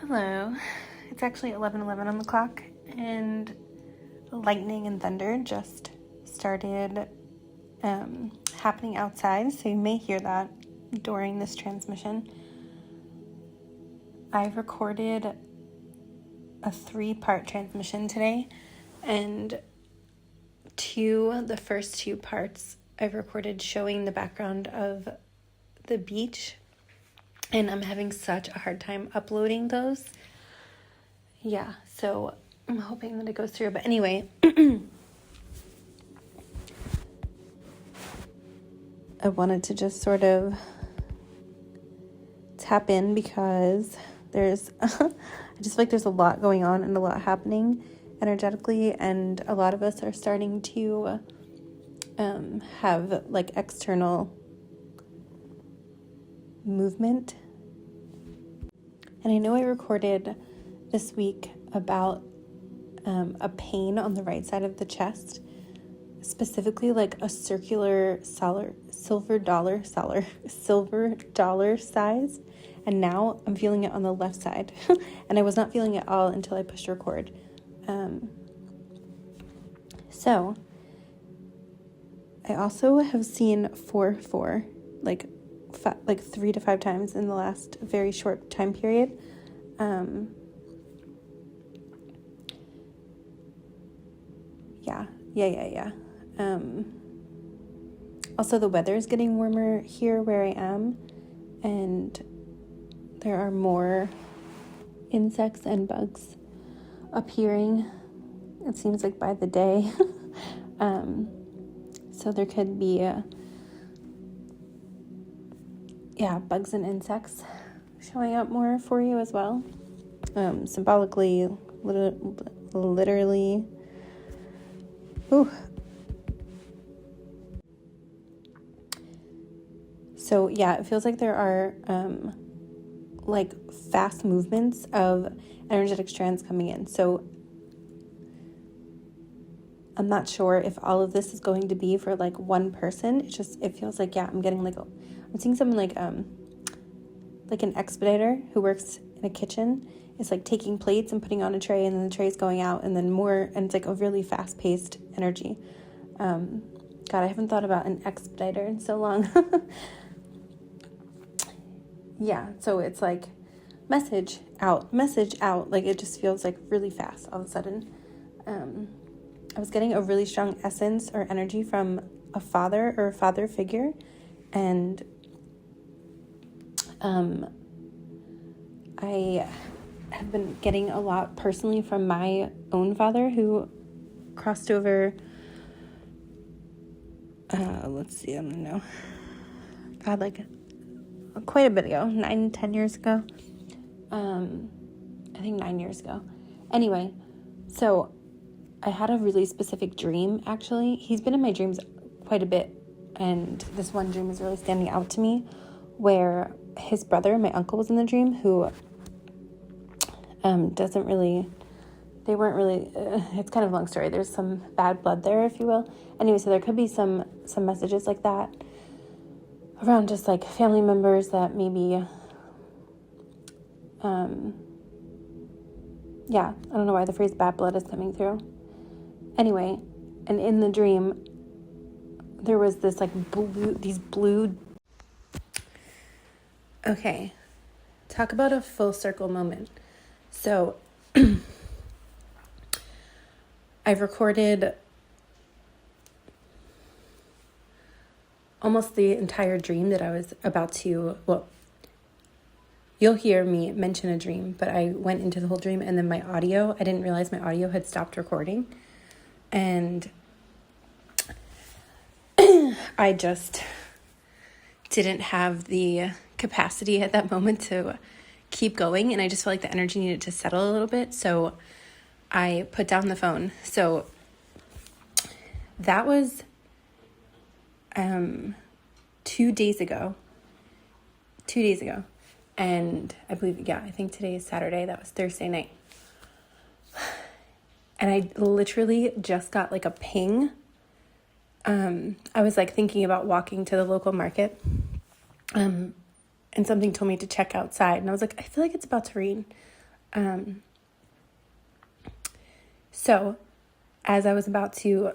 Hello. It's actually 11:11 on the clock, and lightning and thunder just started happening outside, so you may hear that during this transmission. I've recorded a 3-part transmission today, and the first 2 parts I've recorded showing the background of the beach, and I'm having such a hard time uploading those. Yeah, so I'm hoping that it goes through. But anyway, I wanted to just sort of tap in because I just feel like there's a lot going on and a lot happening energetically, and a lot of us are starting to have like external movement. And I know I recorded this week about a pain on the right side of the chest, specifically like a circular silver dollar size, and now I'm feeling it on the left side. And I was not feeling it all until I pushed record. So I also have seen 4/4 like 3 to 5 times in the last very short time period. Yeah. Also, the weather is getting warmer here where I am, and there are more insects and bugs appearing, it seems like, by the day. So there could be bugs and insects showing up more for you as well. Symbolically, literally. Ooh. So yeah, it feels like there are fast movements of energetic strands coming in. So I'm not sure if all of this is going to be for like one person. It feels like, I'm getting I'm seeing someone like an expediter who works in a kitchen is like taking plates and putting on a tray, and then the tray is going out, and then more, and it's like a really fast-paced energy. God, I haven't thought about an expediter in so long. Yeah, so it's like message out. Like it just feels like really fast all of a sudden. I was getting a really strong essence or energy from a father or a father figure, and I have been getting a lot personally from my own father, who crossed over, I don't know, God, like quite a bit ago, 9-10 years ago, I think 9 years ago. Anyway, so I had a really specific dream, actually. He's been in my dreams quite a bit, and this one dream is really standing out to me, where his brother, my uncle, was in the dream, who they weren't really, it's kind of a long story. There's some bad blood there, if you will. Anyway, so there could be some messages like that around just like family members that maybe, I don't know why the phrase bad blood is coming through. Anyway, and in the dream, there was this like blue. Okay, talk about a full circle moment. So I've recorded almost the entire dream that I was about to, you'll hear me mention a dream, but I went into the whole dream, and then I didn't realize my audio had stopped recording, and I just didn't have the capacity at that moment to keep going, and I just felt like the energy needed to settle a little bit, so I put down the phone. So that was 2 days ago, and I believe, I think today is Saturday. That was Thursday night, and I literally just got like a ping. I was like thinking about walking to the local market, and something told me to check outside, and I was like, I feel like it's about to rain. So as I was about to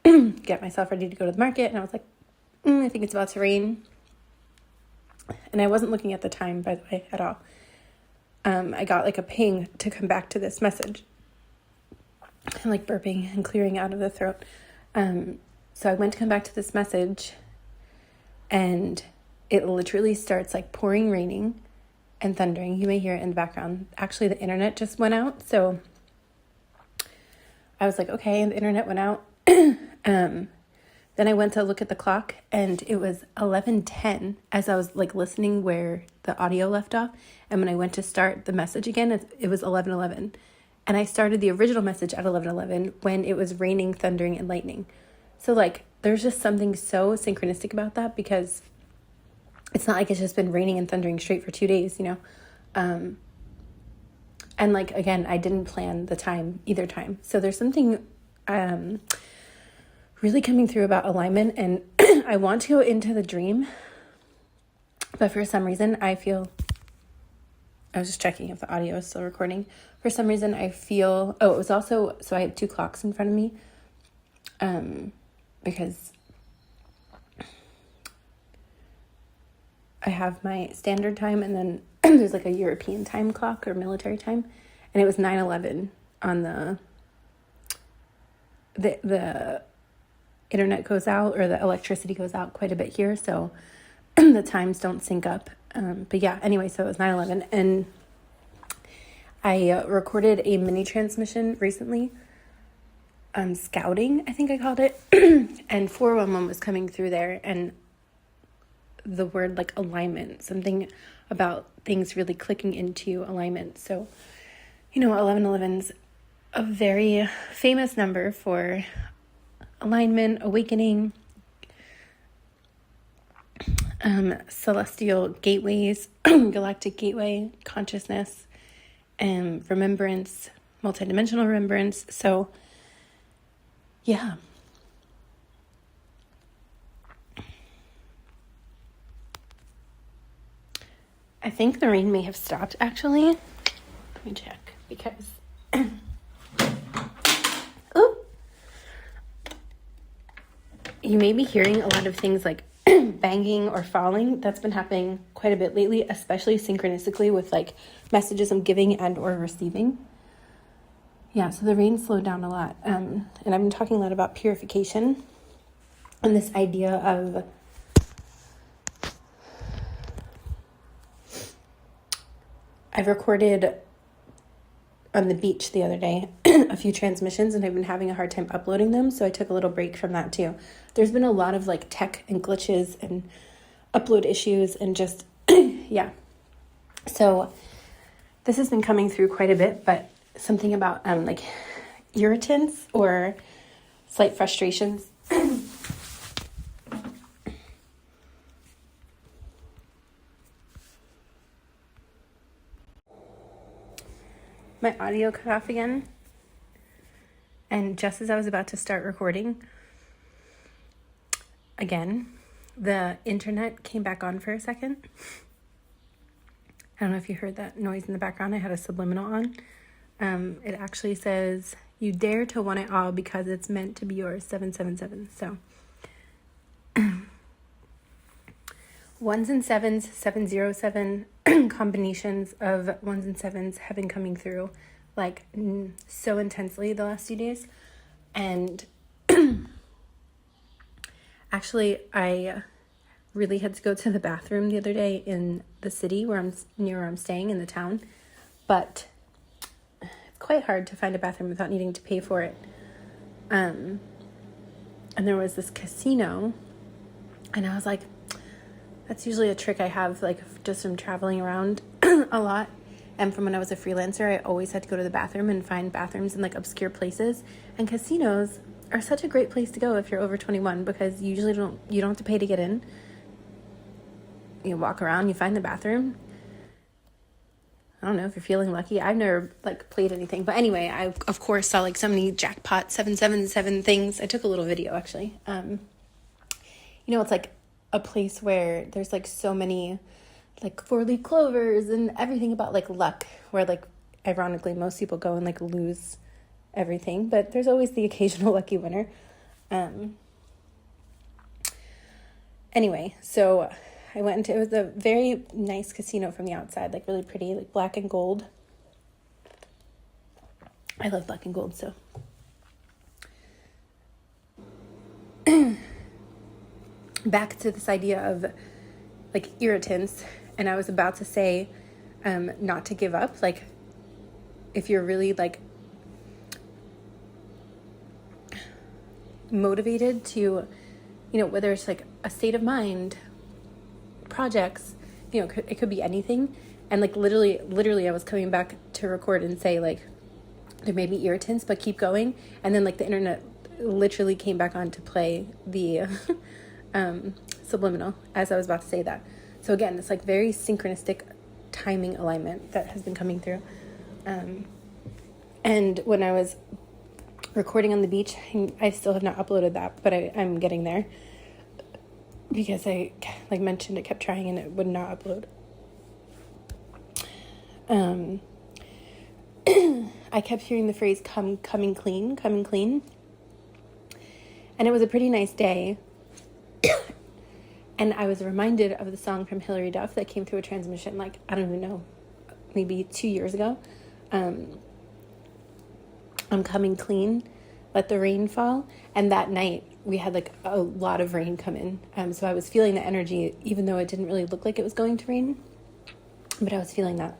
get myself ready to go to the market, and I was like, I think it's about to rain. And I wasn't looking at the time, by the way, at all. I got like a ping to come back to this message. I'm like burping and clearing out of the throat. So I went to come back to this message, and it literally starts like pouring, raining, and thundering. You may hear it in the background. Actually, the internet just went out, so I was like, okay, and the internet went out. Then I went to look at the clock, and it was 11:10 as I was like listening where the audio left off. And when I went to start the message again, it was 11:11. And I started the original message at 11:11 when it was raining, thundering, and lightning. So like, there's just something so synchronistic about that, because it's not like it's just been raining and thundering straight for 2 days, you know? And like, again, I didn't plan the time, either time. So there's something really coming through about alignment, and I want to go into the dream, but for some reason I was just checking if the audio is still recording. For some reason I feel, it was also, so I have 2 clocks in front of me, because I have my standard time, and then there's like a European time clock or military time, and it was 9:11 on the internet goes out, or the electricity goes out quite a bit here, so the times don't sync up. But yeah, anyway, so it was 9:11, and I recorded a mini transmission recently, scouting, I think I called it, and 411 was coming through there, and the word like alignment, something about things really clicking into alignment. So, you know, 1111's a very famous number for alignment, awakening, celestial gateways, galactic gateway, consciousness, and remembrance, multidimensional remembrance. So, yeah. I think the rain may have stopped, actually. Let me check, because you may be hearing a lot of things like banging or falling. That's been happening quite a bit lately, especially synchronistically with like messages I'm giving and or receiving. Yeah, so the rain slowed down a lot. And I've been talking a lot about purification and this idea of I've recorded on the beach the other day a few transmissions, and I've been having a hard time uploading them, so I took a little break from that too. There's been a lot of like tech and glitches and upload issues and just yeah. So this has been coming through quite a bit, but something about like irritants or slight frustrations. My audio cut off again, and just as I was about to start recording again, the internet came back on for a second. I don't know if you heard that noise in the background. I had a subliminal on. It actually says, "You dare to want it all because it's meant to be yours, 777. So ones and sevens, 707 combinations of ones and sevens have been coming through like so intensely the last few days. And actually, I really had to go to the bathroom the other day in the city where I'm staying in the town, but it's quite hard to find a bathroom without needing to pay for it. And there was this casino, and I was like, that's usually a trick I have, like, just from traveling around a lot. And from when I was a freelancer, I always had to go to the bathroom and find bathrooms in, like, obscure places. And casinos are such a great place to go if you're over 21, because you usually don't have to pay to get in. You walk around, you find the bathroom. I don't know if you're feeling lucky. I've never, like, played anything. But anyway, I, of course, saw, like, so many jackpot 777 things. I took a little video, actually. You know, it's, like, a place where there's like so many like 4-leaf clovers and everything about like luck, where like ironically, most people go and like lose everything, but there's always the occasional lucky winner. Anyway, so I went into, it was a very nice casino from the outside, like really pretty, like black and gold. I love black and gold, so. Back to this idea of like irritants, and I was about to say not to give up. Like if you're really like motivated to, you know, whether it's like a state of mind, projects, you know, it could be anything. And like literally I was coming back to record and say like there may be irritants, but keep going. And then like the internet literally came back on to play the subliminal as I was about to say that. So again, it's like very synchronistic timing alignment that has been coming through. And when I was recording on the beach, I still have not uploaded that, but I'm getting there because I like mentioned, it kept trying and it would not upload. I kept hearing the phrase coming clean. And it was a pretty nice day. And I was reminded of the song from Hilary Duff that came through a transmission, like, I don't even know, maybe 2 years ago. I'm coming clean, let the rain fall. And that night we had like a lot of rain come in. So I was feeling the energy, even though it didn't really look like it was going to rain, but I was feeling that.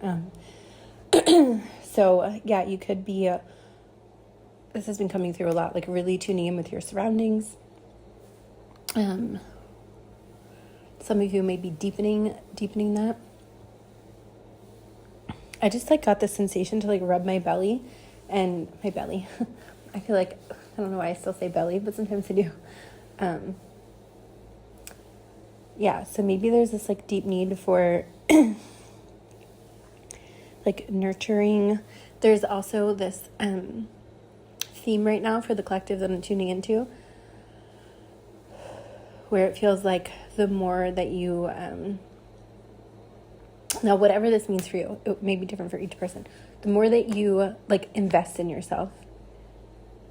So yeah, you could be, this has been coming through a lot, like really tuning in with your surroundings. Some of you may be deepening that. I just like got the sensation to like rub my belly and my belly. I feel like, I don't know why I still say belly, but sometimes I do. Yeah, so maybe there's this like deep need for like nurturing. There's also this theme right now for the collective that I'm tuning into, where it feels like the more that you, now whatever this means for you, it may be different for each person. The more that you like invest in yourself,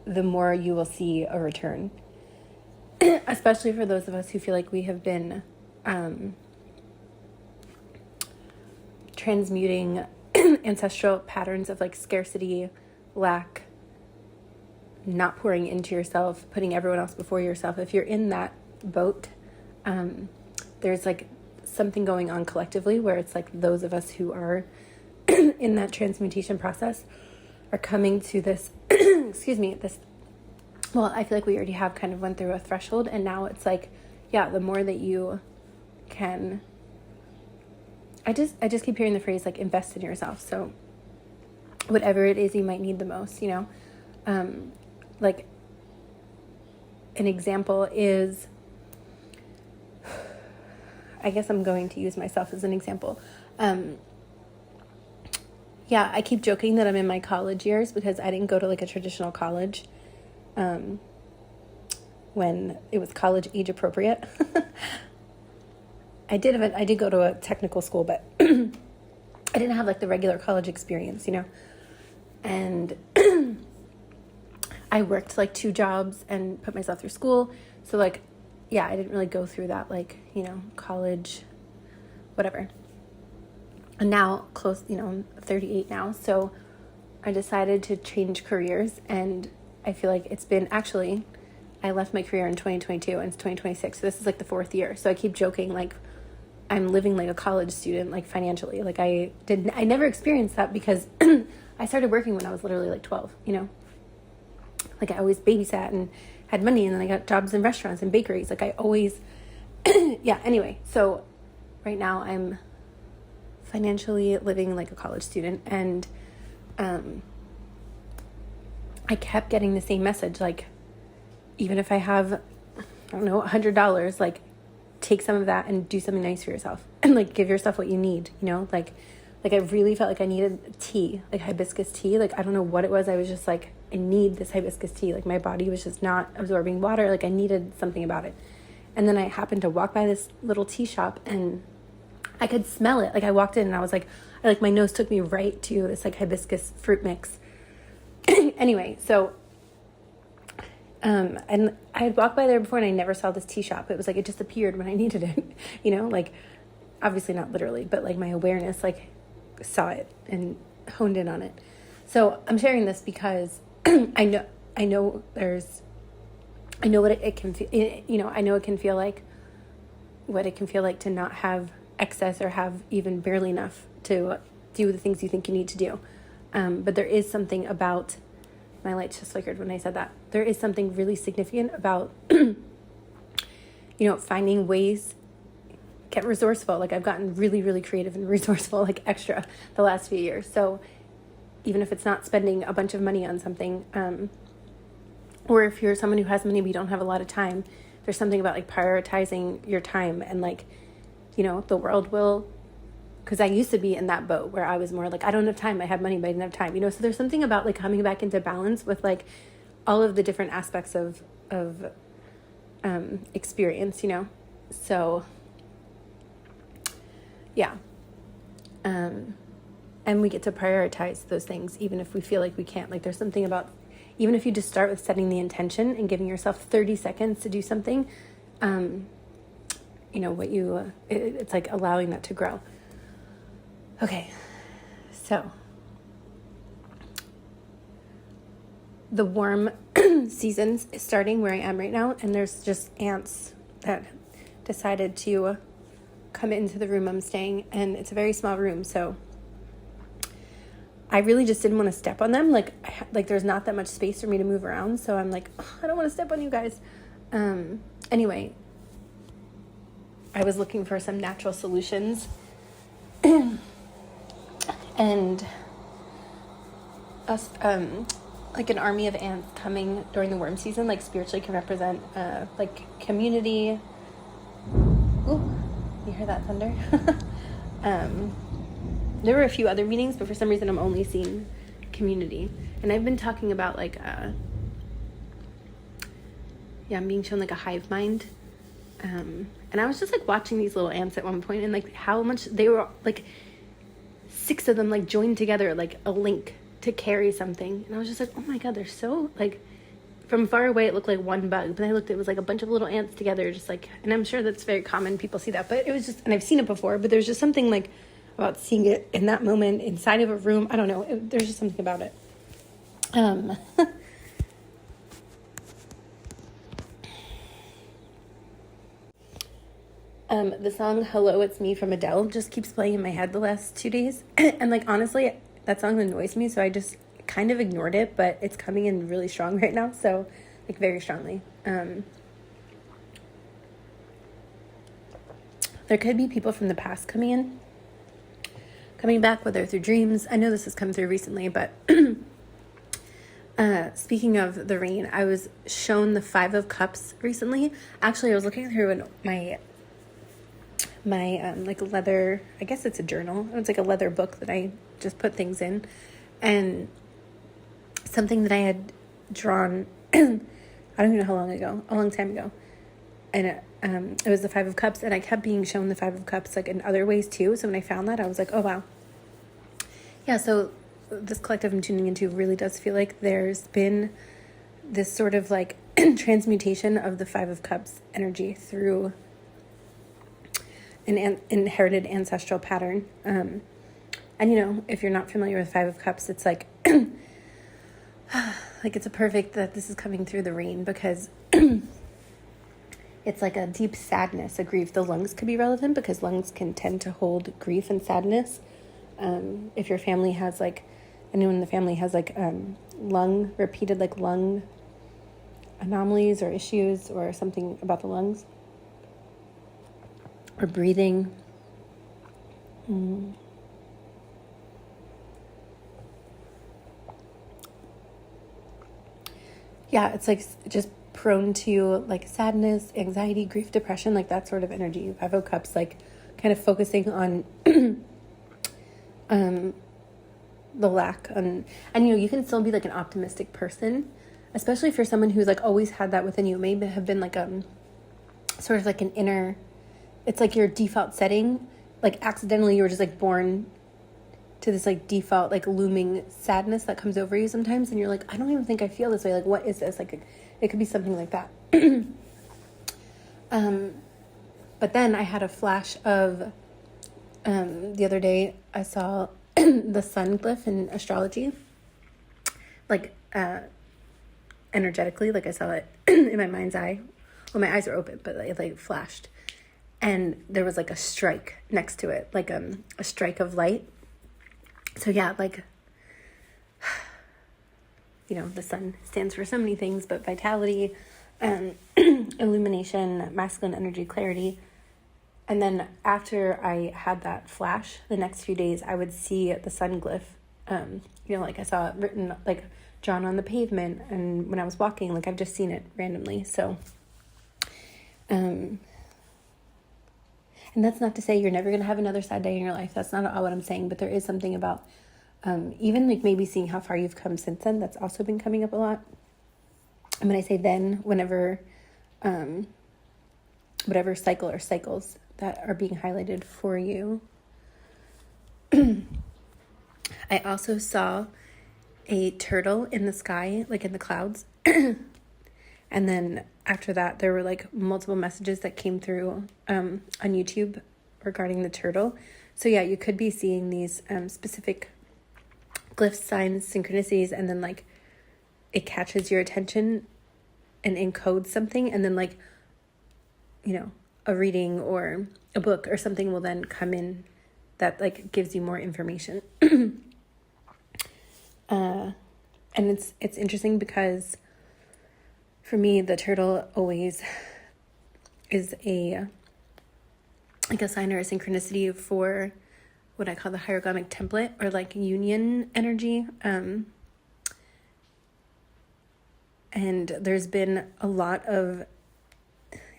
the more you will see a return. Especially for those of us who feel like we have been transmuting ancestral patterns of like scarcity, lack, not pouring into yourself, putting everyone else before yourself. If you're in that boat, there's like something going on collectively where it's like those of us who are in that transmutation process are coming to this well, I feel like we already have kind of went through a threshold, and now it's like, yeah, the more that you can, I just keep hearing the phrase like invest in yourself. So whatever it is you might need the most, you know, like an example is, I guess I'm going to use myself as an example. Yeah, I keep joking that I'm in my college years because I didn't go to like a traditional college when it was college age appropriate. I did go to a technical school, but I didn't have like the regular college experience, you know. And I worked like 2 jobs and put myself through school. So like, yeah, I didn't really go through that, like, you know, college, whatever. And now I'm 38 now. So I decided to change careers, and I feel like it's been actually, I left my career in 2022 and it's 2026. So this is like the 4th year. So I keep joking, like I'm living like a college student, like financially. Like I never experienced that because I started working when I was literally like 12, you know, like I always babysat and had money, and then I got jobs in restaurants and bakeries. Like I always, yeah, anyway. So right now I'm financially living like a college student, and I kept getting the same message, like, even if I have, I don't know, $100, like, take some of that and do something nice for yourself, and like give yourself what you need, you know, like I really felt like I needed tea, like hibiscus tea. Like I don't know what it was, I was just like, I need this hibiscus tea. Like my body was just not absorbing water, like I needed something about it. And then I happened to walk by this little tea shop, and I could smell it. Like I walked in and I was like, my nose took me right to this like hibiscus fruit mix. Anyway, so, and I had walked by there before and I never saw this tea shop. It was like, it just appeared when I needed it, you know, like obviously not literally, but like my awareness, like saw it and honed in on it. So I'm sharing this because I know what it can feel, you know, I know it can feel like what it can feel like to not have excess or have even barely enough to do the things you think you need to do. But there is something about, my lights just flickered when I said that. There is something really significant about, you know, finding ways, get resourceful. Like I've gotten really, really creative and resourceful, like extra the last few years. So even if it's not spending a bunch of money on something, or if you're someone who has money but you don't have a lot of time, there's something about like prioritizing your time and like, you know, the world will, because I used to be in that boat where I was more like, I don't have time, I have money, but I didn't have time, you know? So there's something about like coming back into balance with like all of the different aspects of experience, you know? So yeah. And we get to prioritize those things, even if we feel like we can't. Like there's something about, even if you just start with setting the intention and giving yourself 30 seconds to do something, you know, what you, it's like allowing that to grow. Okay, so the warm seasons is starting where I am right now, and there's just ants that decided to come into the room I'm staying, and it's a very small room, so I really just didn't want to step on them. Like there's not that much space for me to move around, so I'm like, oh, I don't want to step on you guys. Anyway, I was looking for some natural solutions. And us, like an army of ants coming during the worm season, like spiritually can represent, like community. Ooh, you hear that thunder? There were a few other meanings, but for some reason I'm only seeing community. And I've been talking about like, I'm being shown like a hive mind. And I was just like watching these little ants at one point and like how much they were like 6 of them like joined together like a link to carry something. And I was just like, oh my God, they're so like, from far away it looked like one bug, but I looked, it was like a bunch of little ants together, just like, and I'm sure that's very common, people see that, but it was just, and I've seen it before, but there's just something like about seeing it in that moment inside of a room. I don't know, there's just something about it. The song Hello, It's Me from Adele just keeps playing in my head the last 2 days. And like, honestly, that song annoys me. So I just kind of ignored it, but it's coming in really strong right now. So like very strongly. There could be people from the past coming back, whether through dreams. I know this has come through recently, but speaking of the rain, I was shown the 5 of Cups recently. Actually, I was looking through my like leather, I guess it's a journal. It's like a leather book that I just put things in, and something that I had drawn, I don't even know how long ago, a long time ago. And it was the 5 of Cups, and I kept being shown the 5 of Cups like in other ways too. So when I found that, I was like, oh wow. Yeah, so this collective I'm tuning into really does feel like there's been this sort of like transmutation of the 5 of Cups energy through an inherited ancestral pattern. And you know, if you're not familiar with 5 of Cups, it's like like it's a perfect that this is coming through the rain, because it's like a deep sadness, a grief. The lungs could be relevant because lungs can tend to hold grief and sadness. If your family has like, anyone in the family has like repeated lung anomalies or issues or something about the lungs or breathing. Yeah, it's like just prone to like sadness, anxiety, grief, depression, like that sort of energy. 5 of Cups, like kind of focusing on the lack on, and you know, you can still be like an optimistic person, especially if you're someone who's like always had that within you. Maybe have been like sort of like an inner, it's like your default setting, like accidentally you were just like born to this like default like looming sadness that comes over you sometimes, and you're like, I don't even think I feel this way, like what is this? Like it could be something like that. But then I had a flash of the other day I saw the sun glyph in astrology, like energetically, like I saw it in my mind's eye. Well, my eyes are open, but it like flashed, and there was like a strike next to it, like a strike of light. So yeah, like, you know, the sun stands for so many things, but vitality, illumination, masculine energy, clarity. And then after I had that flash, the next few days, I would see the sun glyph. You know, like I saw it written, like drawn on the pavement, and when I was walking, like I've just seen it randomly. So, and that's not to say you're never going to have another sad day in your life. That's not all what I'm saying, but there is something about even like maybe seeing how far you've come since then. That's also been coming up a lot. And when I say then, whenever, whatever cycle or cycles that are being highlighted for you. I also saw a turtle in the sky, like in the clouds. And then after that, there were like multiple messages that came through on YouTube regarding the turtle. So yeah, you could be seeing these specific glyphs, signs, synchronicities, and then like it catches your attention and encodes something, and then like, you know, a reading or a book or something will then come in that like gives you more information. And it's interesting because for me, the turtle always is a sign or a synchronicity for what I call the hieroglyphic template, or like union energy. And there's been a lot of,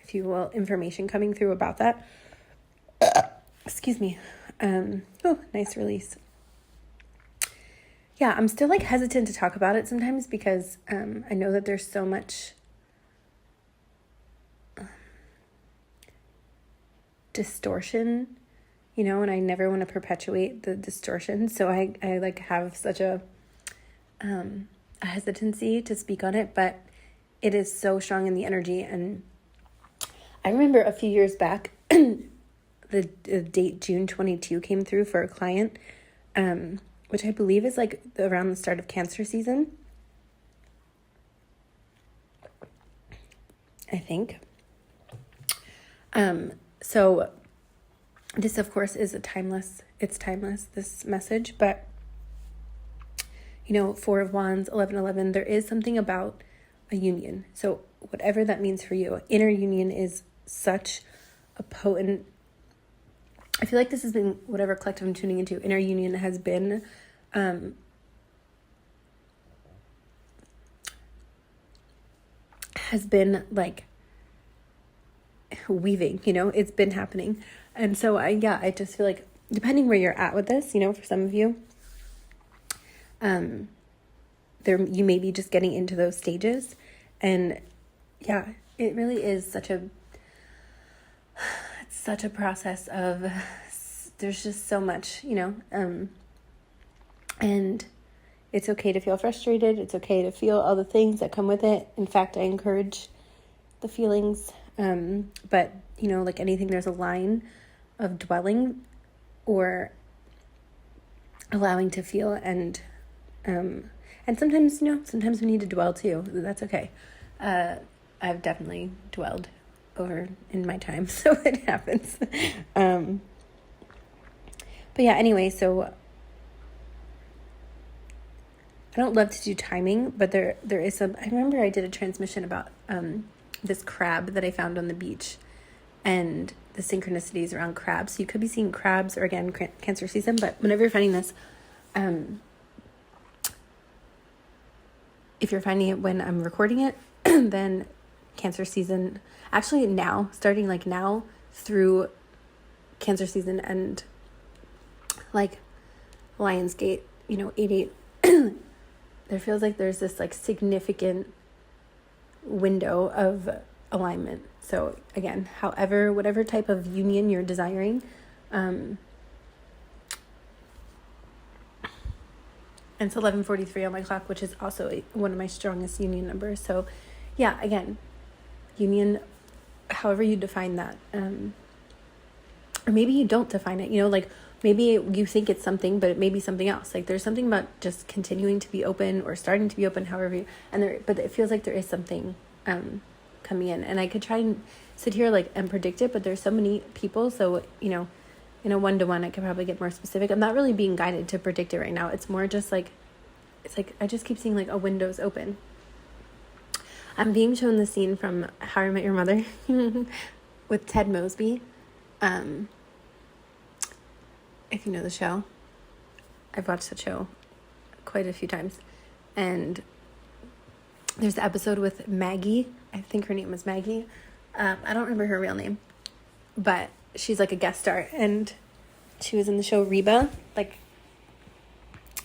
if you will, information coming through about that. Excuse me. Oh, nice release. Yeah, I'm still like hesitant to talk about it sometimes because I know that there's so much distortion, you know, and I never want to perpetuate the distortion. So I like have such a hesitancy to speak on it, but it is so strong in the energy. And I remember a few years back, the date June 22 came through for a client, which I believe is like around the start of Cancer season. I think. So this, of course, is it's timeless, this message, but, you know, 4 of Wands, 11, there is something about a union. So whatever that means for you, inner union is such a potent, I feel like this has been, whatever collective I'm tuning into, inner union has been, like weaving, you know, it's been happening. And so I just feel like depending where you're at with this, you know, for some of you, you may be just getting into those stages. And yeah, it really is such a process of, there's just so much, you know, and it's okay to feel frustrated. It's okay to feel all the things that come with it. In fact, I encourage the feelings, but you know, like anything, there's a line of dwelling or allowing to feel, and sometimes, you know, sometimes we need to dwell too. That's okay. I've definitely dwelled over in my time, so it happens. But yeah, anyway, so I don't love to do timing, but there is some, I remember I did a transmission about this crab that I found on the beach and the synchronicities around crabs. So you could be seeing crabs, or again, Cancer season, but whenever you're finding this, if you're finding it when I'm recording it, then Cancer season, actually now, starting like now through Cancer season and like Lionsgate, you know, 8/8, there feels like there's this like significant window of alignment. So again, whatever type of union you're desiring, And it's 11:43 on my clock, which is also one of my strongest union numbers. So yeah, again, union, however you define that, or maybe you don't define it, like maybe you think it's something, but it may be something else. Like there's something about just continuing to be open or starting to be open, however but it feels like there is something coming in, and I could try and sit here and predict it, but there's so many people, so in a one-to-one I could probably get more specific. I'm not really being guided to predict it right now. It's more just I just keep seeing a window's open. I'm being shown the scene from How I Met Your Mother with Ted Mosby. If you know the show, I've watched that show quite a few times, and there's the episode with Maggie. I think her name was Maggie. I don't remember her real name, but she's a guest star, and she was in the show Reba,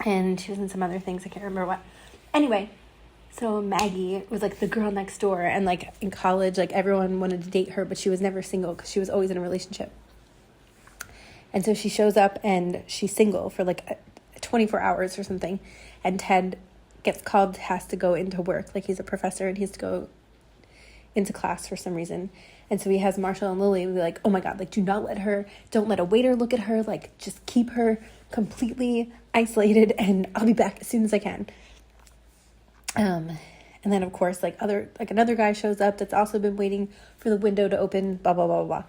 and she was in some other things. I can't remember what. Anyway, so Maggie was the girl next door, and in college, everyone wanted to date her, but she was never single because she was always in a relationship. And so she shows up and she's single for 24 hours or something. And Ted gets called, has to go into work. He's a professor and he has to go into class for some reason. And so he has Marshall and Lily be oh my God, don't let a waiter look at her. Just keep her completely isolated and I'll be back as soon as I can. And then of course, another guy shows up that's also been waiting for the window to open, blah, blah, blah, blah.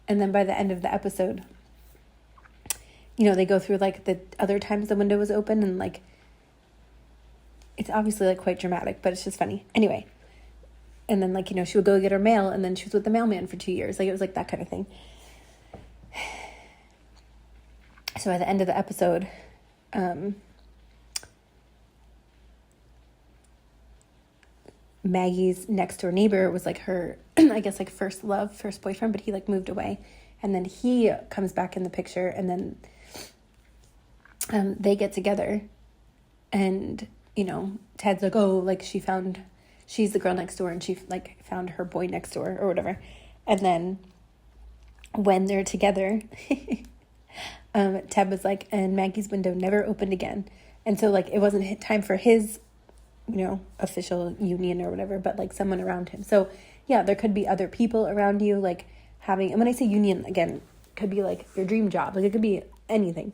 And then by the end of the episode, they go through the other times the window was open, and it's obviously quite dramatic, but it's just funny. Anyway. And then she would go get her mail, and then she was with the mailman for 2 years. It was that kind of thing. So by the end of the episode, Maggie's next door neighbor was her, I guess first love, first boyfriend, but he moved away, and then he comes back in the picture, and then they get together, and Ted's she's the girl next door, and she found her boy next door or whatever, and then when they're together, Ted was and Maggie's window never opened again, and so it wasn't time for his official union or whatever, but someone around him. So yeah, there could be other people around you, having, and when I say union, again, could be your dream job. It could be anything.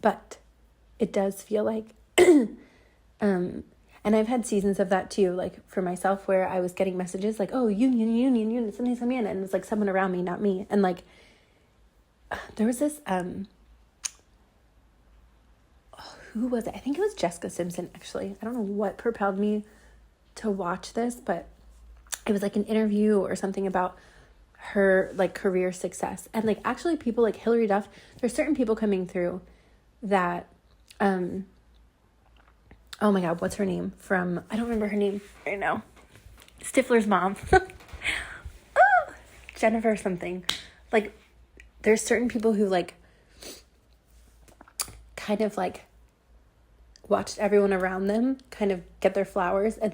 But it does feel and I've had seasons of that too, for myself, where I was getting messages oh, union, somebody's coming in, and it's someone around me, not me. And there was this, who was it? I think it was Jessica Simpson, actually. I don't know what propelled me to watch this, but it was an interview or something about her career success. And actually people Hillary Duff, there's certain people coming through that, oh my God, what's her name from, I don't remember her name right now. Stifler's mom. Oh, Jennifer something. There's certain people who kind of watched everyone around them kind of get their flowers, and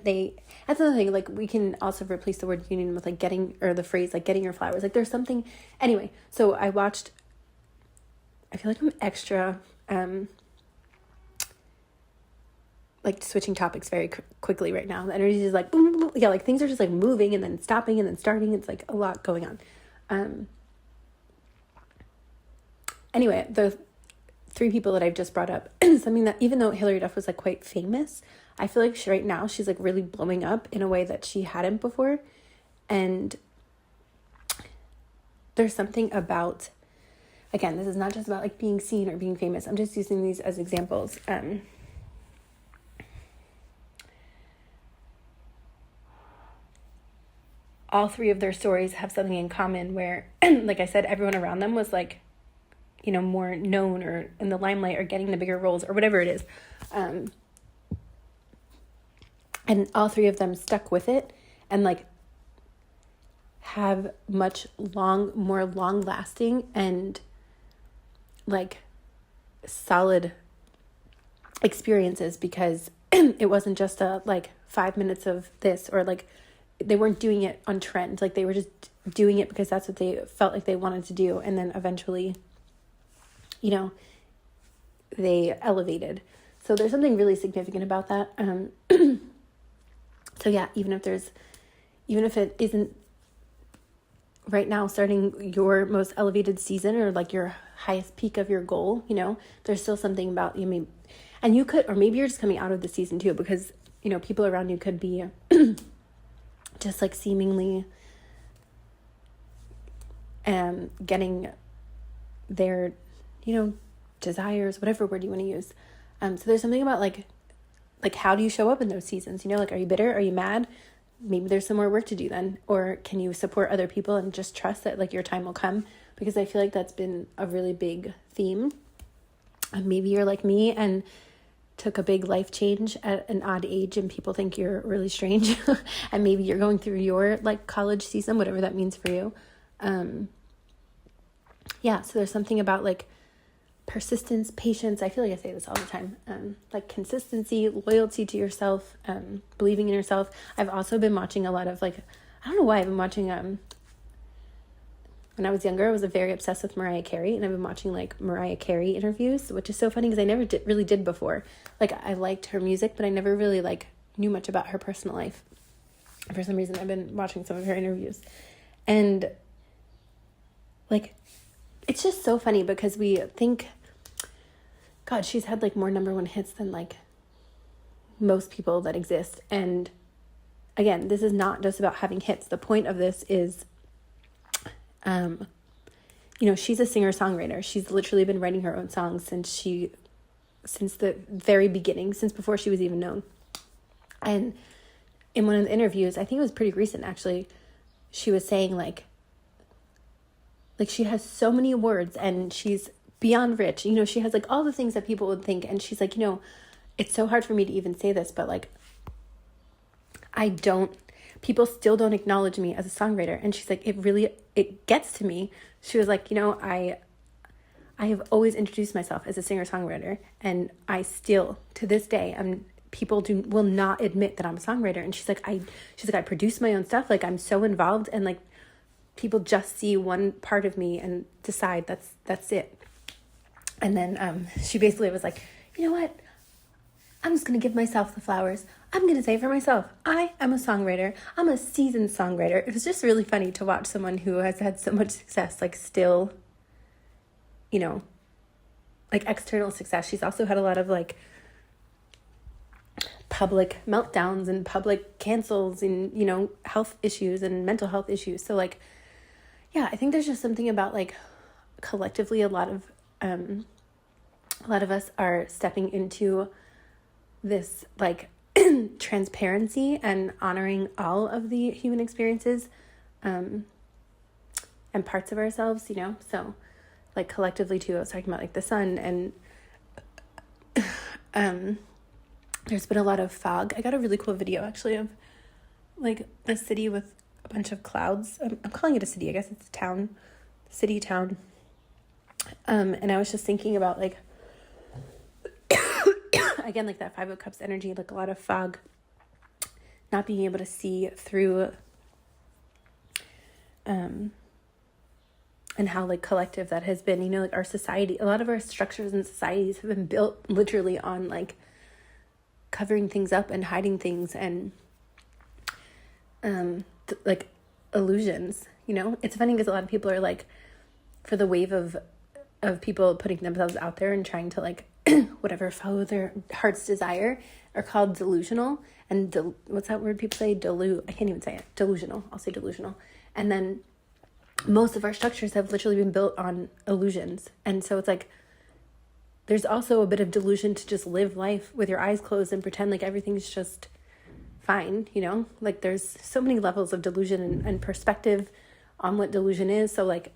that's another thing, we can also replace the word union with getting, or the phrase getting your flowers. There's something, anyway, so I watched, I feel I'm extra switching topics very quickly right now. The energy is boom, boom, boom. Yeah, things are just moving and then stopping and then starting. It's a lot going on. Anyway, the 3 people that I've just brought up, something that, even though Hillary Duff was quite famous, I feel right now she's really blowing up in a way that she hadn't before. And there's something about, again, this is not just about being seen or being famous. I'm just using these as examples. All 3 of their stories have something in common where, like I said, everyone around them was more known or in the limelight or getting the bigger roles or whatever it is. And all 3 of them stuck with it and have much more long lasting and solid experiences, because it wasn't just a 5 minutes of this, or they weren't doing it on trend. Like, they were just doing it because that's what they felt like they wanted to do. And then eventually, you know, they elevated. So there's something really significant about that. So yeah, even if it isn't right now starting your most elevated season or like your highest peak of your goal, you know, there's still something about you. Maybe, and you could, or maybe you're just coming out of the season too, because, you know, people around you could be just like seemingly getting their, you know, desires, whatever word you want to use. So there's something about like how do you show up in those seasons? You know, like, are you bitter? Are you mad? Maybe there's some more work to do then. Or can you support other people and just trust that like your time will come? Because I feel like that's been a really big theme. And maybe you're like me and took a big life change at an odd age and people think you're really strange. And maybe you're going through your like college season, whatever that means for you. Yeah, so there's something about like persistence, patience. I feel like I say this all the time. Like consistency, loyalty to yourself, believing in yourself. I've also been watching a lot of like, I don't know why I've been watching, when I was younger, I was very obsessed with Mariah Carey, and I've been watching like Mariah Carey interviews, which is so funny because I never really did before. Like, I liked her music, but I never really like knew much about her personal life. For some reason, I've been watching some of her interviews, and like, it's just so funny because we think, God, she's had like more number one hits than like most people that exist. And again, this is not just about having hits. The point of this is, you know, she's a singer-songwriter. She's literally been writing her own songs since the very beginning, since before she was even known. And in one of the interviews, I think it was pretty recent actually, she was saying like she has so many awards and she's beyond rich. You know, she has like all the things that people would think. And she's like, you know, it's so hard for me to even say this, but like, people still don't acknowledge me as a songwriter. And she's like, it gets to me. She was like, you know, I have always introduced myself as a singer-songwriter, and I still, to this day, people will not admit that I'm a songwriter. And she's like, I produce my own stuff. Like, I'm so involved, and like, people just see one part of me and decide that's it. And then she basically was like, you know what? I'm just going to give myself the flowers. I'm going to say for myself, I am a songwriter. I'm a seasoned songwriter. It was just really funny to watch someone who has had so much success, like still, you know, like external success. She's also had a lot of like public meltdowns and public cancels and, you know, health issues and mental health issues. So like, yeah, I think there's just something about like collectively a lot of us are stepping into this like transparency and honoring all of the human experiences and parts of ourselves, you know. So like collectively too, I was talking about like the sun, and there's been a lot of fog. I got a really cool video actually of like a city with a bunch of clouds. I'm calling it a city, I guess it's a town. And I was just thinking about like again, like that Five of Cups energy, like a lot of fog, not being able to see through, and how like collective that has been, you know, like our society, a lot of our structures and societies have been built literally on like covering things up and hiding things and, like illusions, you know. It's funny because a lot of people are like, for the wave of people putting themselves out there and trying to like, whatever, follow their heart's desire, are called delusional. And what's that word people say? I can't even say it. Delusional. I'll say delusional. And then most of our structures have literally been built on illusions. And so it's like, there's also a bit of delusion to just live life with your eyes closed and pretend like everything's just fine, you know? Like there's so many levels of delusion and perspective on what delusion is. So like,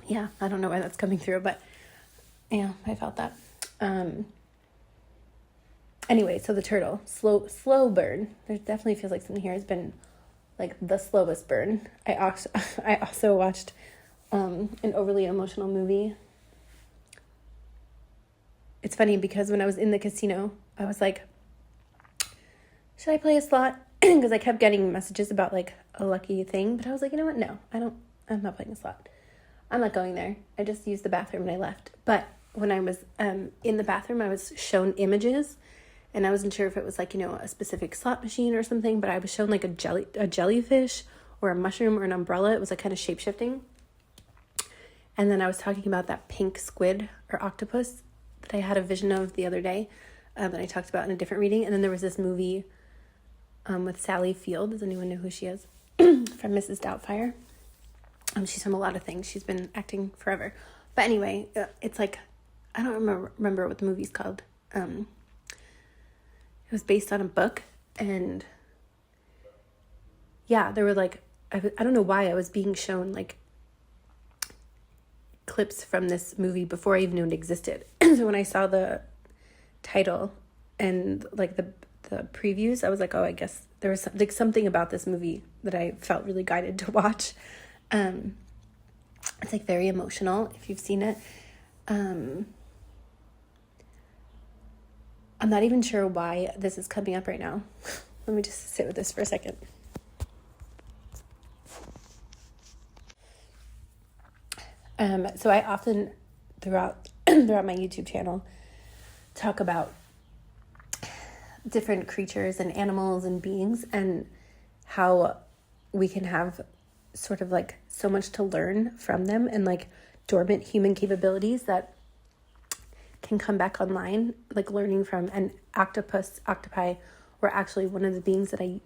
yeah, I don't know why that's coming through, but yeah, I felt that. Anyway, so the turtle, slow burn. There definitely feels like something here has been like the slowest burn. I also watched an overly emotional movie. It's funny because when I was in the casino, I was like, should I play a slot? because I kept getting messages about like a lucky thing, but I was like, you know what? No, I'm not playing a slot. I'm not going there. I just used the bathroom and I left. But when I was in the bathroom, I was shown images, and I wasn't sure if it was like, you know, a specific slot machine or something, but I was shown like a jellyfish or a mushroom or an umbrella. It was like kind of shape-shifting. And then I was talking about that pink squid or octopus that I had a vision of the other day, that I talked about in a different reading. And then there was this movie with Sally Field. Does anyone know who she is? From Mrs. Doubtfire. She's from a lot of things. She's been acting forever. But anyway, it's like, I don't remember what the movie's called. It was based on a book. And yeah, there were like, I don't know why I was being shown like clips from this movie before I even knew it existed. So when I saw the title and like the previews, I was like, oh, I guess there was like something about this movie that I felt really guided to watch. It's like very emotional if you've seen it. I'm not even sure why this is coming up right now. Let me just sit with this for a second. So I often throughout my YouTube channel talk about different creatures and animals and beings, and how we can have sort of like so much to learn from them, and like dormant human capabilities that can come back online, like learning from an octopi were actually one of the beings that I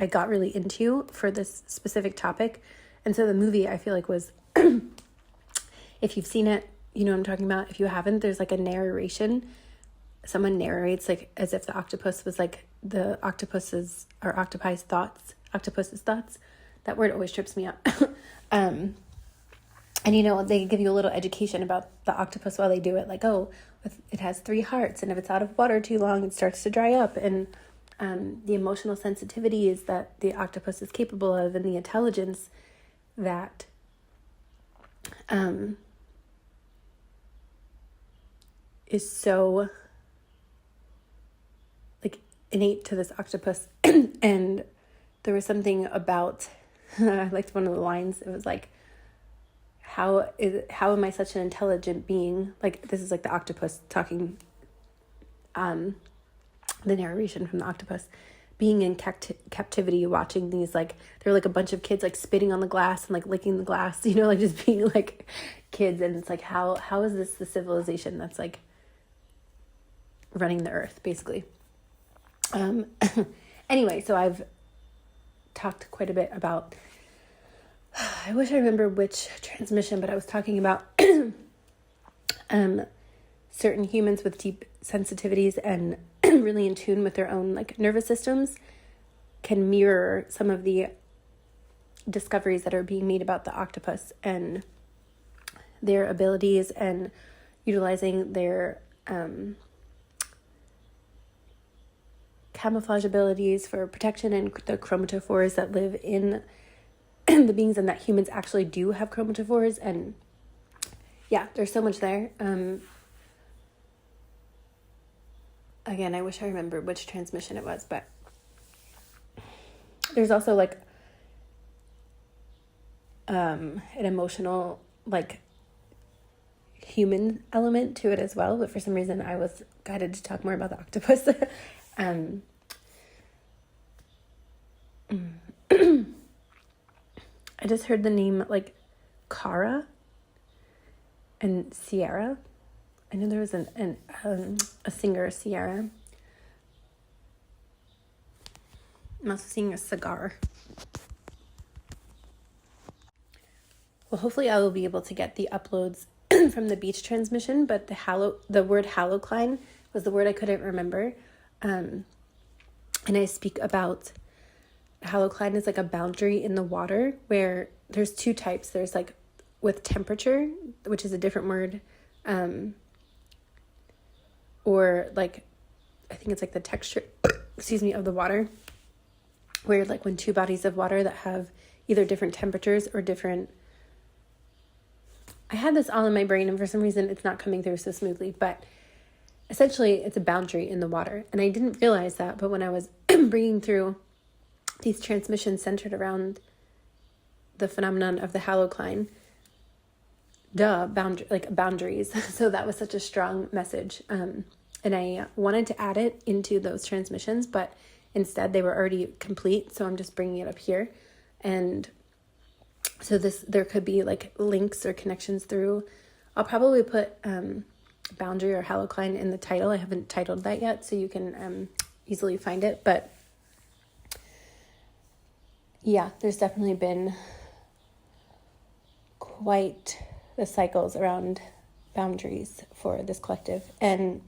got really into for this specific topic. And so the movie, I feel like, was if you've seen it, you know what I'm talking about. If you haven't, there's like a narration. Someone narrates like as if the octopus was like the octopus's or octopus's thoughts. That word always trips me up. And you know, they give you a little education about the octopus while they do it. Like, oh, it has 3 hearts, and if it's out of water too long, it starts to dry up. And the emotional sensitivity is that the octopus is capable of, and the intelligence that is so like innate to this octopus. And there was something about I liked one of the lines. It was like, how am I such an intelligent being? Like, this is like the octopus talking, the narration from the octopus, being in captivity, watching these, like, there were like a bunch of kids like spitting on the glass and like licking the glass, you know, like just being like kids. And it's like, how is this the civilization that's like running the earth, basically? Anyway, so I've talked quite a bit about, I wish I remember which transmission, but I was talking about certain humans with deep sensitivities and really in tune with their own like nervous systems can mirror some of the discoveries that are being made about the octopus and their abilities, and utilizing their camouflage abilities for protection, and the chromatophores that live in the beings, and that humans actually do have chromatophores. And yeah, there's so much there. Again, I wish I remembered which transmission it was, but there's also like an emotional, like, human element to it as well. But for some reason I was guided to talk more about the octopus. I just heard the name like Cara and Sierra. I know there was a singer, Sierra. I'm also seeing a cigar. Well, hopefully I will be able to get the uploads from the beach transmission, but the word halocline was the word I couldn't remember. And I speak about halocline is like a boundary in the water where there's 2 types. There's like with temperature, which is a different word, or like, I think it's like the texture, of the water, where like when 2 bodies of water that have either different temperatures or different, I had this all in my brain and for some reason it's not coming through so smoothly, but essentially it's a boundary in the water. And I didn't realize that, but when I was bringing through these transmissions centered around the phenomenon of the halocline, boundaries. So that was such a strong message. And I wanted to add it into those transmissions, but instead they were already complete. So I'm just bringing it up here. And so there could be like links or connections through. I'll probably put boundary or halocline in the title. I haven't titled that yet, so you can easily find it. But yeah, there's definitely been quite the cycles around boundaries for this collective. And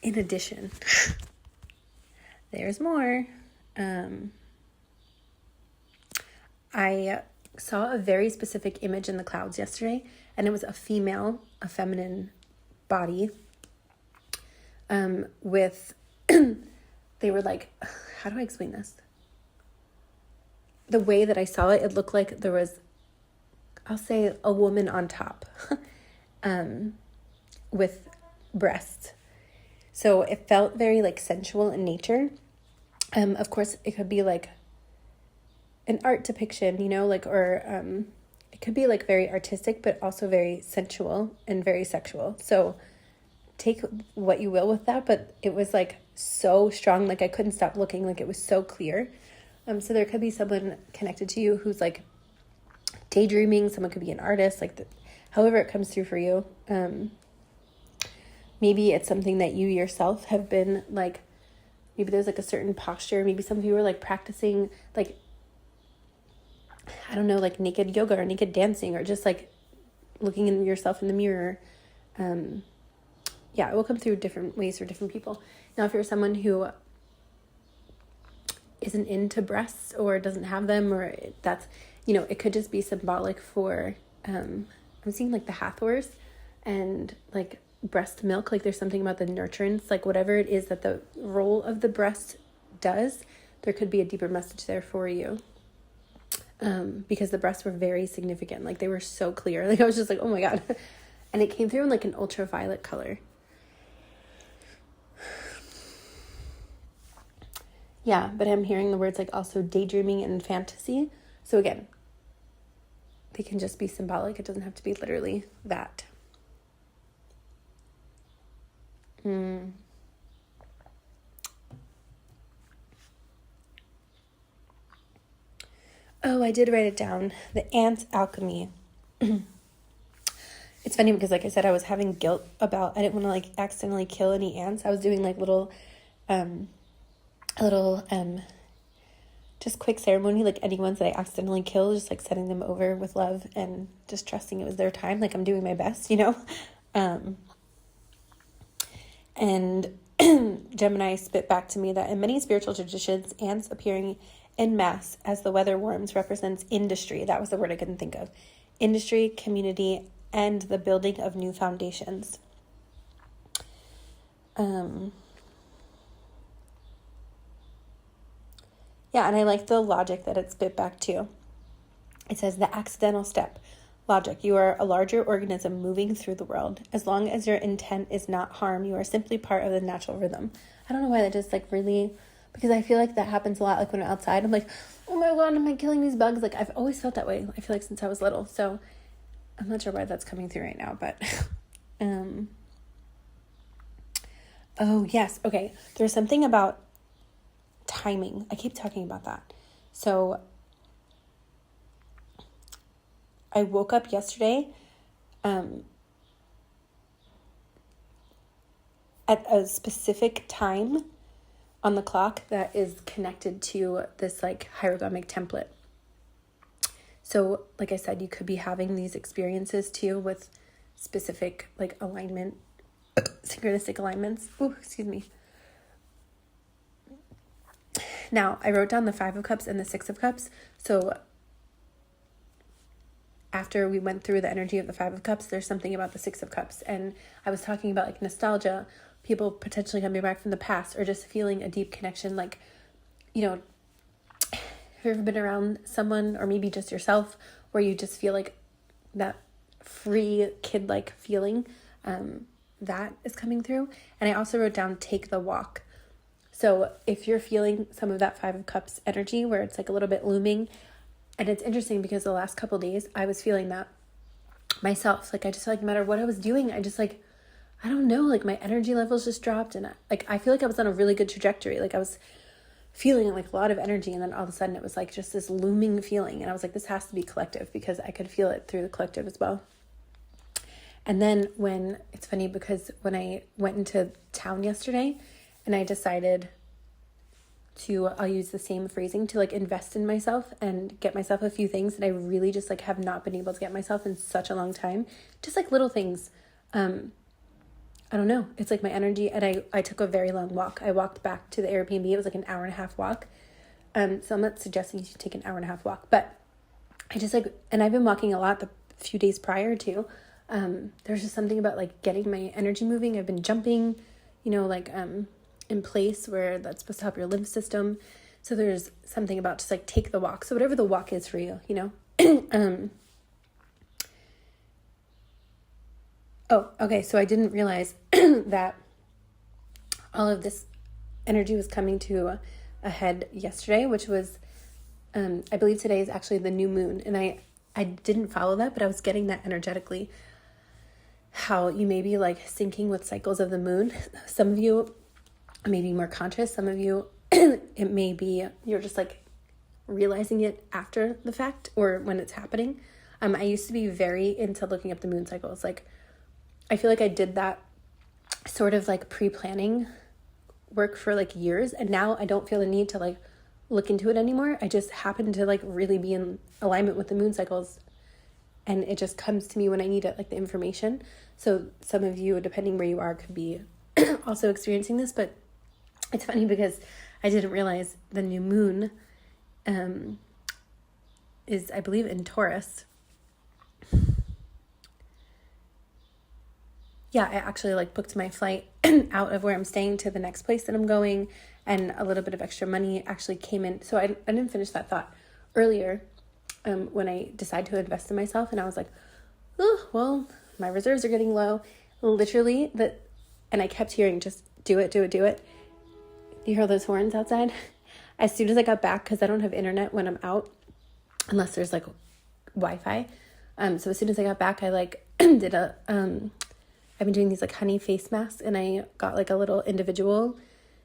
in addition, there's more. I saw a very specific image in the clouds yesterday, and it was a feminine body with, they were like, how do I explain this? The way that I saw it, it looked like there was, I'll say, a woman on top with breasts. So it felt very like sensual in nature. Of course, it could be like an art depiction, or it could be like very artistic, but also very sensual and very sexual. So take what you will with that, but it was like so strong, like I couldn't stop looking, like it was so clear. So there could be someone connected to you who's like daydreaming. Someone could be an artist, however it comes through for you. Maybe it's something that you yourself have been like, maybe there's like a certain posture. Maybe some of you are like practicing like, I don't know, like naked yoga or naked dancing, or just like looking in yourself in the mirror. It will come through different ways for different people. Now, if you're someone who isn't into breasts or doesn't have them, or that's, it could just be symbolic for, I'm seeing like the Hathors and like breast milk. Like there's something about the nurturance, like whatever it is that the role of the breast does, there could be a deeper message there for you. Because the breasts were very significant. Like they were so clear. Like I was just like, oh my God. And it came through in like an ultraviolet color. Yeah, but I'm hearing the words like also daydreaming and fantasy. So again, they can just be symbolic. It doesn't have to be literally that. Oh, I did write it down. The ant alchemy. It's funny because, like I said, I was having guilt about, I didn't want to like accidentally kill any ants. I was doing like just quick ceremony, like any ones that I accidentally kill, just like sending them over with love and just trusting it was their time. Like I'm doing my best, and Gemini spit back to me that in many spiritual traditions, ants appearing en masse as the weather worms represents industry. That was the word I couldn't think of. Industry, community, and the building of new foundations. Yeah, and I like the logic that it spit back to. It says the accidental step. Logic. You are a larger organism moving through the world. As long as your intent is not harm, you are simply part of the natural rhythm. I don't know why that just like really, because I feel like that happens a lot. Like when I'm outside, I'm like, oh my God, am I killing these bugs? Like I've always felt that way. I feel like since I was little. So I'm not sure why that's coming through right now, but, oh yes. Okay. There's something about timing. I keep talking about that. So I woke up yesterday at a specific time on the clock that is connected to this like hieroglyphic template. So like I said, you could be having these experiences too with specific like alignment, synchronistic alignments. Oh, excuse me. Now, I wrote down the 5 of Cups and the 6 of Cups. So after we went through the energy of the 5 of Cups, there's something about the 6 of Cups. And I was talking about like nostalgia, people potentially coming back from the past, or just feeling a deep connection. Like, have you ever been around someone, or maybe just yourself, where you just feel like that free kid-like feeling, that is coming through. And I also wrote down take the walk. So if you're feeling some of that Five of Cups energy where it's like a little bit looming, and it's interesting because the last couple of days I was feeling that myself. Like I just feel like no matter what I was doing, I just like, I don't know, like my energy levels just dropped, and I feel like I was on a really good trajectory. Like I was feeling like a lot of energy, and then all of a sudden it was like just this looming feeling, and I was like, this has to be collective, because I could feel it through the collective as well. And then when, it's funny because when I went into town yesterday and I decided to, I'll use the same phrasing, to like invest in myself and get myself a few things that I really just like have not been able to get myself in such a long time. Just like little things. I don't know. It's like my energy. And I took a very long walk. I walked back to the Airbnb. It was like an hour and a half walk. So I'm not suggesting you should take an hour and a half walk, but I just like, and I've been walking a lot the few days prior to, there's just something about like getting my energy moving. I've been jumping, like, in place where that's supposed to help your lymph system. So there's something about just like take the walk. So whatever the walk is for you, Oh, okay. So I didn't realize that all of this energy was coming to a head yesterday, which was, I believe today is actually the new moon. And I didn't follow that, but I was getting that energetically, how you may be like syncing with cycles of the moon. Some of you may be more conscious. Some of you, it may be, you're just like realizing it after the fact or when it's happening. I used to be very into looking up the moon cycles. Like, I feel like I did that sort of like pre-planning work for like years, and now I don't feel the need to like look into it anymore. I just happen to like really be in alignment with the moon cycles, and it just comes to me when I need it, like the information. So some of you, depending where you are, could be also experiencing this, but it's funny because I didn't realize the new moon is, I believe, in Taurus. Yeah, I actually like booked my flight out of where I'm staying to the next place that I'm going, and a little bit of extra money actually came in. So I didn't finish that thought earlier when I decided to invest in myself, and I was like, oh, well, my reserves are getting low. Literally, and I kept hearing, just do it, do it, do it. You hear those horns outside? As soon as I got back, because I don't have internet when I'm out, unless there's like Wi-Fi. So as soon as I got back, I like did a... I've been doing these like honey face masks, and I got like a little individual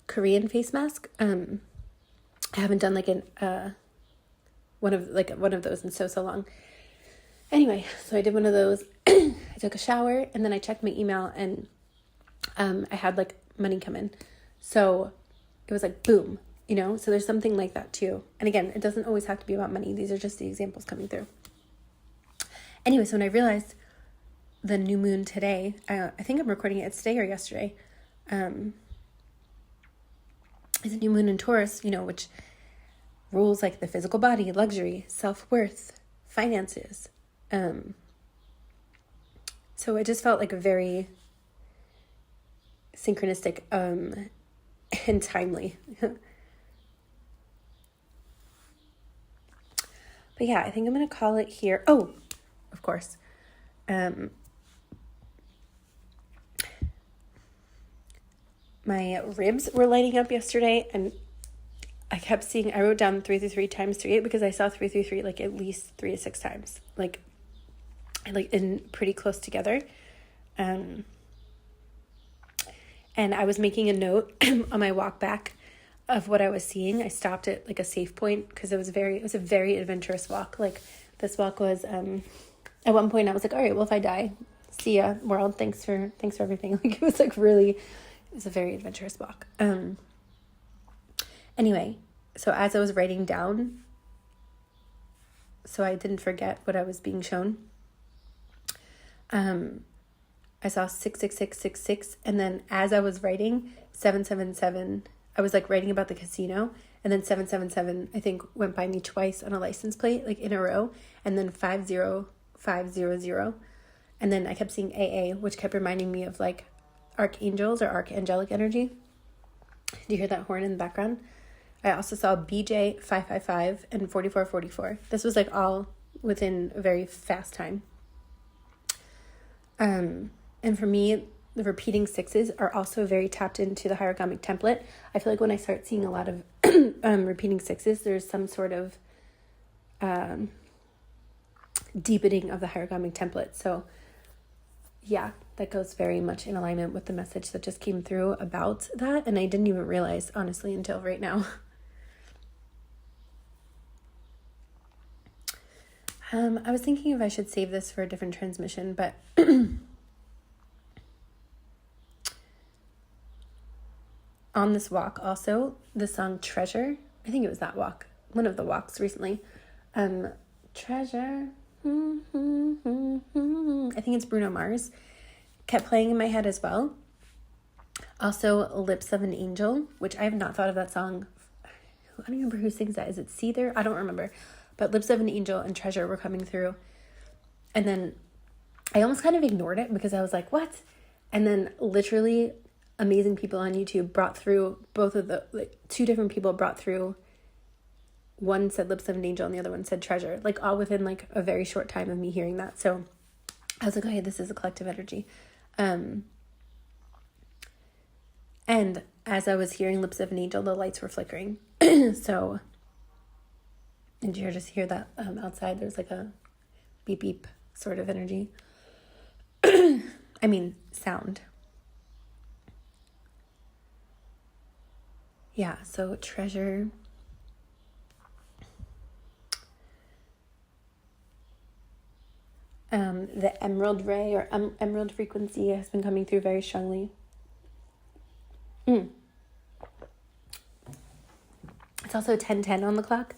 Korean face mask. I haven't done like one of those in so long. Anyway, so I did one of those. I took a shower, and then I checked my email, and I had like money come in. So it was like boom, so there's something like that too. And again, it doesn't always have to be about money. These are just the examples coming through. Anyway, so when I realized the new moon today, I think I'm recording it today or yesterday, is a new moon in Taurus, which rules like the physical body, luxury, self-worth, finances. So it just felt like a very synchronistic and timely. But yeah, I think I'm going to call it here. Oh, of course. My ribs were lighting up yesterday, and I kept seeing, I wrote down 333 times 38 because I saw 333 like at least 3 to 6 times, like in pretty close together. And I was making a note on my walk back of what I was seeing. I stopped at like a safe point because it was a very adventurous walk. Like this walk was, at one point I was like, all right, well, if I die, see ya world. Thanks for everything. Like it was like really, it was a very adventurous walk. Anyway, so as I was writing down, so I didn't forget what I was being shown, I saw 66666, and then as I was writing 777, I was like writing about the casino, and then 777 I think went by me twice on a license plate, like in a row, and then 50500, and then I kept seeing AA, which kept reminding me of like archangels or archangelic energy. Do you hear that horn in the background? I also saw BJ 555 and 4444. This was like all within a very fast time. And for me, the repeating sixes are also very tapped into the hierogamic template. I feel like when I start seeing a lot of repeating sixes, there's some sort of deepening of the hierogamic template. So yeah, that goes very much in alignment with the message that just came through about that. And I didn't even realize, honestly, until right now. I was thinking if I should save this for a different transmission, but on this walk also, the song Treasure, I think it was that walk, one of the walks recently, Treasure, I think it's Bruno Mars, kept playing in my head as well. Also, Lips of an Angel, which I have not thought of that song. I don't remember who sings that. Is it Seether? I don't remember. But Lips of an Angel and Treasure were coming through. And then I almost kind of ignored it because I was like, what? And then literally amazing people on YouTube brought through both of the, like, two different people brought through. One said Lips of an Angel and the other one said Treasure, like all within like a very short time of me hearing that. So I was like, okay, this is a collective energy. And as I was hearing Lips of an Angel, the lights were flickering. So, did you just hear that outside? There's like a beep beep sort of energy. I mean, sound. Yeah, so Treasure. The emerald ray or emerald frequency has been coming through very strongly. It's also 10:10 on the clock.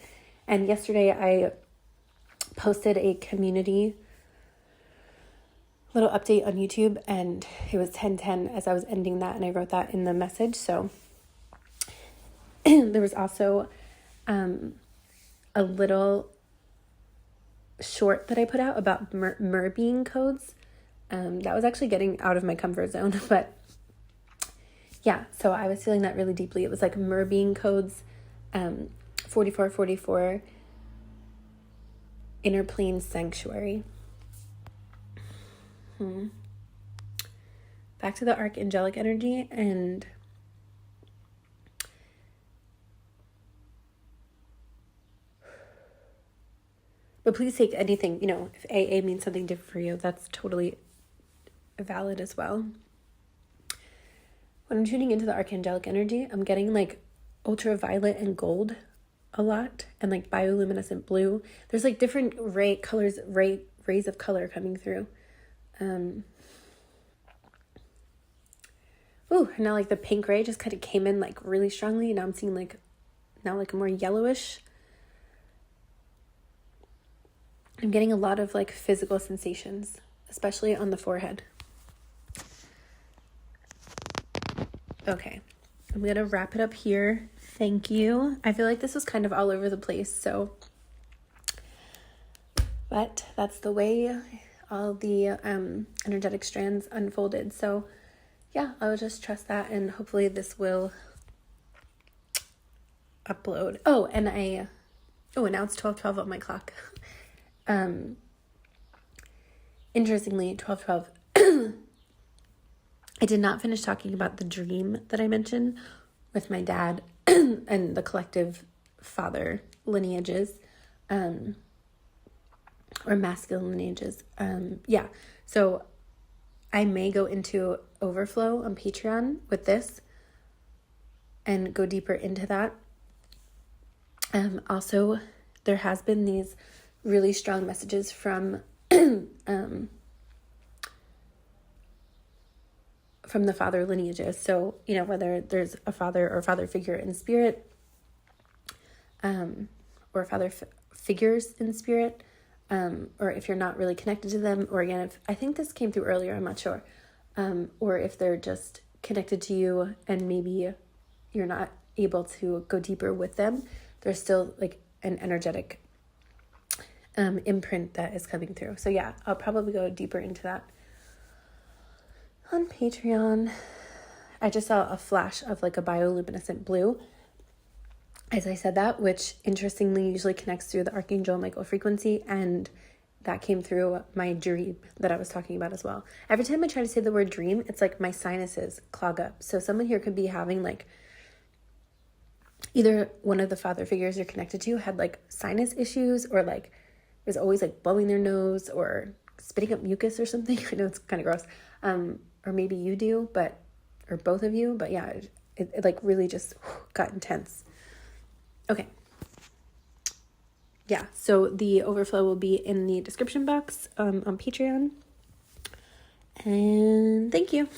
And yesterday I posted a community little update on YouTube, and it was 10:10 as I was ending that, and I wrote that in the message. So there was also a little short that I put out about mer-being codes. That was actually getting out of my comfort zone, but yeah, so I was feeling that really deeply. It was like mer-being codes, 4444, inner plane sanctuary. Back to the archangelic energy, and but please take anything, if AA means something different for you, that's totally valid as well. When I'm tuning into the archangelic energy, I'm getting like ultraviolet and gold a lot, and like bioluminescent blue. There's like different rays of color coming through. Ooh, now like the pink ray just kind of came in like really strongly. Now I'm seeing like a more yellowish. I'm getting a lot of like physical sensations, especially on the forehead. Okay, I'm gonna wrap it up here. Thank you. I feel like this was kind of all over the place, but that's the way all the energetic strands unfolded. So yeah, I will just trust that, and hopefully this will upload. Oh, and now it's 12:12 on my clock. Interestingly, 12:12. I did not finish talking about the dream that I mentioned with my dad and the collective father lineages, or masculine lineages. Yeah, so I may go into overflow on Patreon with this and go deeper into that. Also, there has been these really strong messages from the father lineages. So, whether there's a father or father figure in spirit, or father figures in spirit, or if you're not really connected to them, or again, I think this came through earlier, I'm not sure, or if they're just connected to you and maybe you're not able to go deeper with them, there's still like an energetic imprint that is coming through. So yeah, I'll probably go deeper into that on Patreon. I just saw a flash of like a bioluminescent blue as I said that, which interestingly usually connects through the Archangel Michael frequency, and that came through my dream that I was talking about as well. Every time I try to say the word dream, it's like my sinuses clog up. So someone here could be having like, either one of the father figures you're connected to had like sinus issues, or like was always like blowing their nose or spitting up mucus or something. I know it's kind of gross. Or maybe you do, or both of you, but yeah, it like really just got intense. Okay. Yeah, so the overflow will be in the description box on Patreon. And thank you.